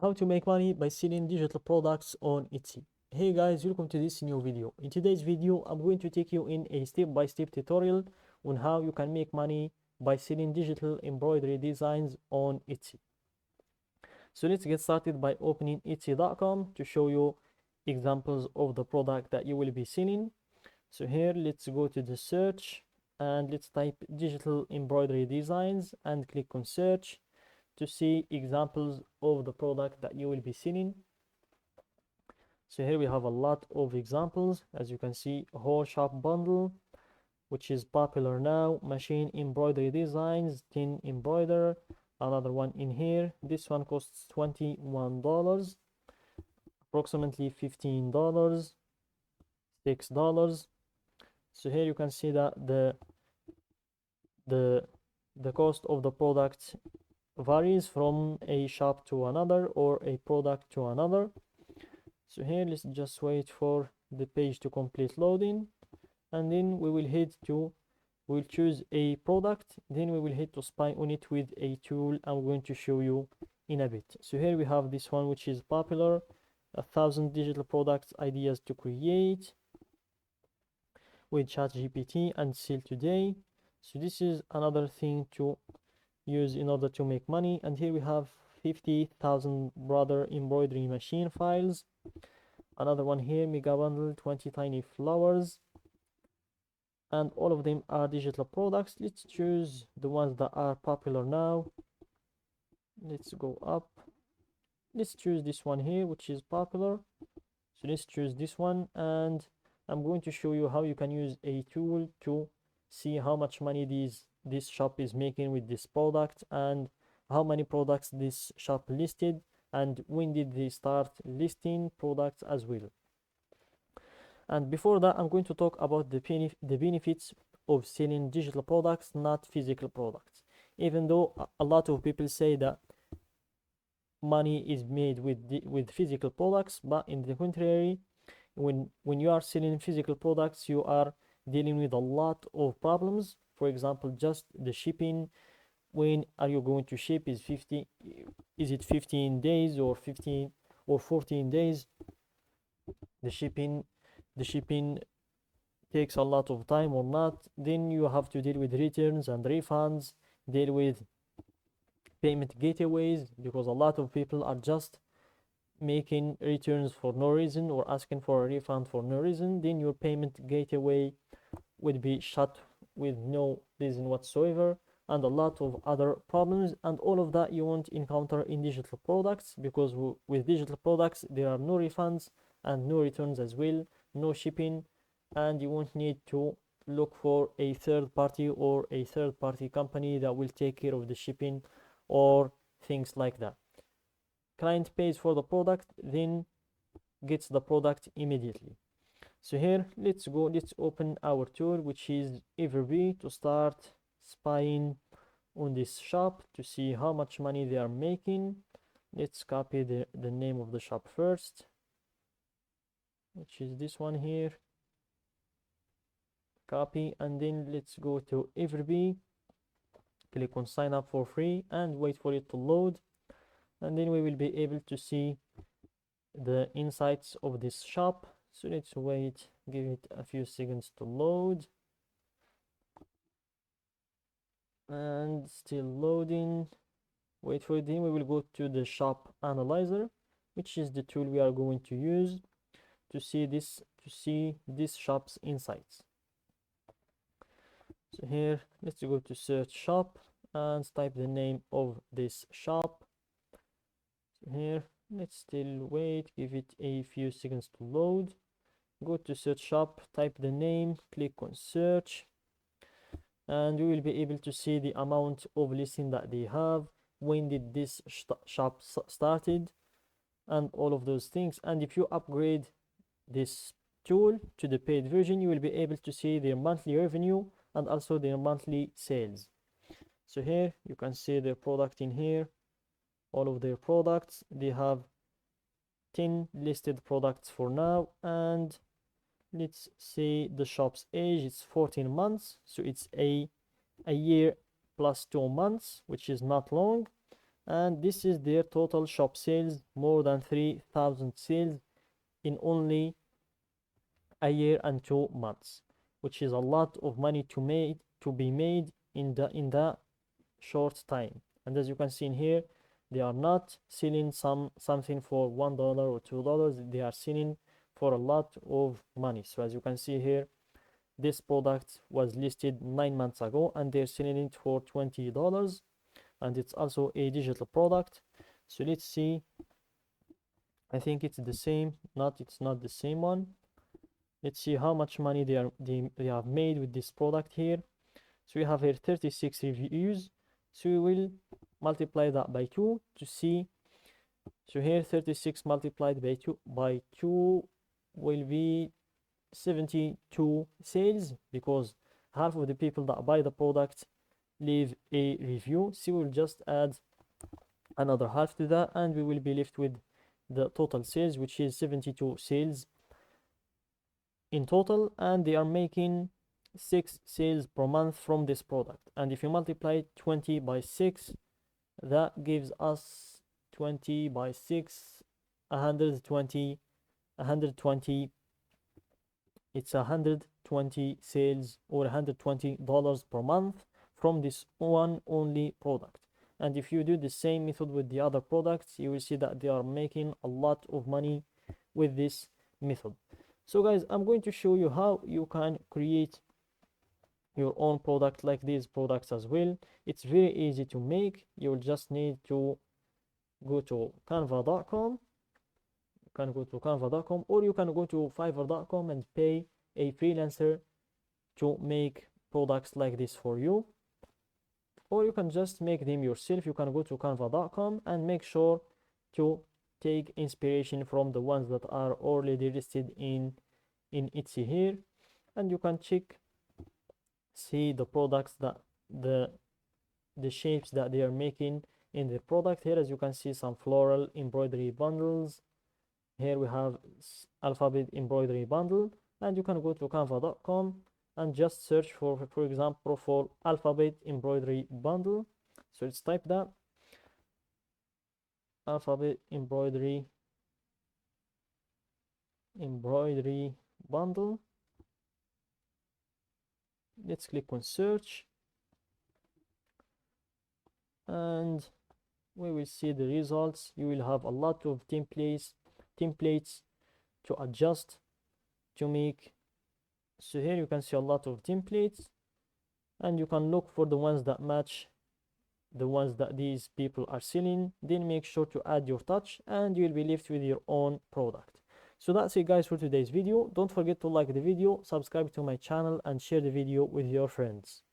How to make money by selling digital products on Etsy. Hey guys, welcome to this new video. In today's video, I'm going to take you in a step-by-step tutorial on how you can make money by selling digital embroidery designs on Etsy. So let's get started by opening Etsy.com to show you examples of the product that you will be selling. So here, let's go to the search and let's type digital embroidery designs and click on search to see examples of the product that you will be selling. So here we have a lot of examples. As you can see, whole shop bundle, which is popular now, machine embroidery designs, 10 embroider, another one in here. This one costs $21, approximately $15, $6. So here you can see that the cost of the product varies from a shop to another or a product to another. So here let's just wait for the page to complete loading, and then we'll choose a product, then we will hit to spy on it with a tool I'm going to show you in a bit. So here we have this one, which is popular, 1,000 digital products ideas to create with ChatGPT and sell today. So this is another thing to use in order to make money. And here we have 50,000 brother embroidery machine files. Another one here, mega bundle, 20 tiny flowers, and all of them are digital products. Let's choose the ones that are popular now. Let's go up. Let's choose this one here, which is popular. So let's choose this one, and I'm going to show you how you can use a tool to see how much money this shop is making with this product, and how many products this shop listed, and when did they start listing products as well. And before that, I'm going to talk about the benefits of selling digital products, not physical products. Even though a lot of people say that money is made with physical products, but in the contrary, when you are selling physical products, you are dealing with a lot of problems. For example, just the shipping. When are you going to ship? Is it 15 days or 15 or 14 days? The shipping takes a lot of time or not. Then you have to deal with returns and refunds, deal with payment gateways, because a lot of people are just making returns for no reason or asking for a refund for no reason. Then your payment gateway would be shut with no reason whatsoever, and a lot of other problems. And all of that you won't encounter in digital products, because with digital products there are no refunds and no returns as well, no shipping, and you won't need to look for a third party or a third party company that will take care of the shipping or things like that. Client pays for the product, then gets the product immediately. So here, let's open our tool, which is Embroidery, to start spying on this shop to see how much money they are making. Let's copy the name of the shop first, which is this one here. Copy, and then let's go to Embroidery, click on sign up for free and wait for it to load, and then we will be able to see the insights of this shop. So let's wait, give it a few seconds to load, and still loading. Wait for it. Then we will go to the shop analyzer, which is the tool we are going to use to see this shop's insights. So here, let's go to search shop and type the name of this shop. So here, let's still wait, give it a few seconds to load. Go to search shop, type the name, click on search, and we will be able to see the amount of listing that they have, when did this shop started, and all of those things. And if you upgrade this tool to the paid version, you will be able to see their monthly revenue and also their monthly sales. So here you can see their product in here, all of their products. They have 10 listed products for now, and let's say the shop's age, it's 14 months, so it's a year plus 2 months, which is not long. and this is their total shop sales, more than 3,000 sales in only a year and 2 months, which is a lot of money to be made in the short time. And as you can see in here, they are not selling something for $1 or $2, they are selling for a lot of money. So as you can see here, this product was listed 9 months ago and they're selling it for $20, and it's also a digital product. So let's see, I think it's the same, it's not the same one. Let's see how much money they have made with this product here. So we have here 36 reviews, so we will multiply that by 2 to see. So here 36 multiplied by 2 will be 72 sales, because half of the people that buy the product leave a review. So we'll just add another half to that and we will be left with the total sales, which is 72 sales in total, and they are making 6 sales per month from this product. And if you multiply 20 by 6, that gives us 20 by 6, 120, it's 120 sales or $120 per month from this one only product. And if you do the same method with the other products, you will see that they are making a lot of money with this method. So guys, I'm going to show you how you can create your own product like these products as well. It's very easy to make. You'll just need to go to canva.com. You can go to canva.com, or you can go to fiverr.com and pay a freelancer to make products like this for you, or you can just make them yourself. You can go to canva.com and make sure to take inspiration from the ones that are already listed in Etsy here, and you can see the products that the shapes that they are making in the product. Here as you can see, some floral embroidery bundles. Here we have alphabet embroidery bundle, and you can go to canva.com and just search for example for alphabet embroidery bundle. So let's type that, alphabet embroidery bundle. Let's click on search and we will see the results. You will have a lot of templates to adjust to make. So here you can see a lot of templates, and you can look for the ones that match the ones that these people are selling, then make sure to add your touch and you will be left with your own product. So that's it guys for today's video. Don't forget to like the video, subscribe to my channel and share the video with your friends.